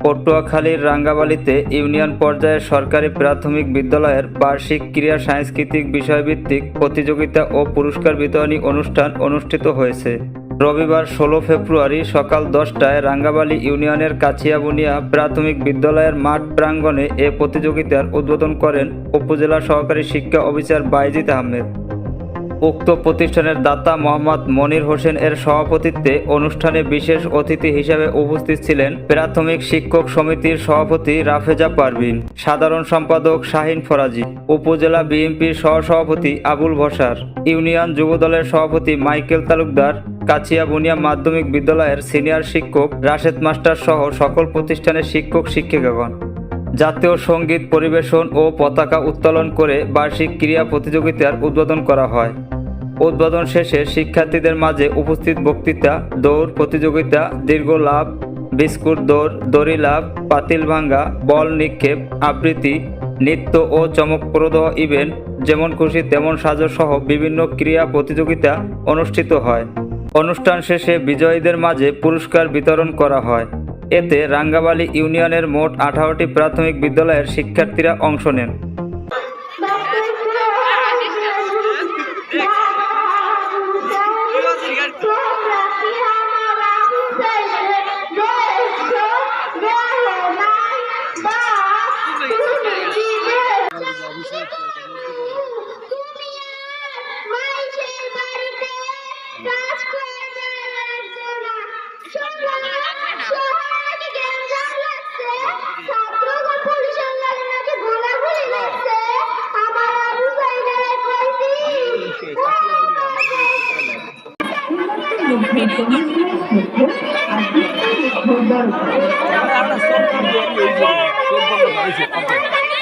পটুয়াখালীর রাঙ্গাবালিতে ইউনিয়ন পর্যায়ের সরকারি প্রাথমিক বিদ্যালয়ের বার্ষিক ক্রীড়া সাংস্কৃতিক বিষয়ভিত্তিক প্রতিযোগিতা ও পুরস্কার বিতরণী অনুষ্ঠান অনুষ্ঠিত হয়েছে। রবিবার 16 ফেব্রুয়ারি সকাল 10টায় রাঙ্গাবালি ইউনিয়নের কাছিয়াবুনিয়া প্রাথমিক বিদ্যালয়ের মাঠ প্রাঙ্গণে এ প্রতিযোগিতার উদ্বোধন করেন উপজেলা সহকারী শিক্ষা অফিসার বাইজিদ আহমেদ। উক্ত প্রতিষ্ঠানের দাতা মোহাম্মদ মনির হোসেন এর সভাপতিত্বে অনুষ্ঠানে বিশেষ অতিথি হিসেবে উপস্থিত ছিলেন প্রাথমিক শিক্ষক সমিতির সভাপতি রাফেজা পারভিন, সাধারণ সম্পাদক শাহিন ফরাজি, উপজেলা বিএনপির সহসভাপতি আবুল বশার, ইউনিয়ন যুবদলের সভাপতি মাইকেল তালুকদার, কাছিয়াবুনিয়া মাধ্যমিক বিদ্যালয়ের সিনিয়র শিক্ষক রাশেদ মাস্টার সহ সকল প্রতিষ্ঠানের শিক্ষক শিক্ষিকাগণ। জাতীয় সঙ্গীত পরিবেশন ও পতাকা উত্তোলন করে বার্ষিক ক্রীড়া প্রতিযোগিতার উদ্বোধন করা হয়। উদ্বোধন শেষে শিক্ষার্থীদের মাঝে উপস্থিত বক্তৃতা, দৌড় প্রতিযোগিতা, দীর্ঘ লাফ, বিস্কুট দৌড়, দড়ি লাফ, পাতিল ভাঙ্গা, বল নিক্ষেপ, আবৃত্তি, নৃত্য ও চমকপ্রদ ইভেন্ট, যেমন খুশি তেমন সাজো সহ বিভিন্ন ক্রীড়া প্রতিযোগিতা অনুষ্ঠিত হয়। অনুষ্ঠান শেষে বিজয়ীদের মাঝে পুরস্কার বিতরণ করা হয়। এতে রাঙ্গাবালি ইউনিয়নের মোট 18টি প্রাথমিক বিদ্যালয়ের শিক্ষার্থীরা অংশ নেন। Ada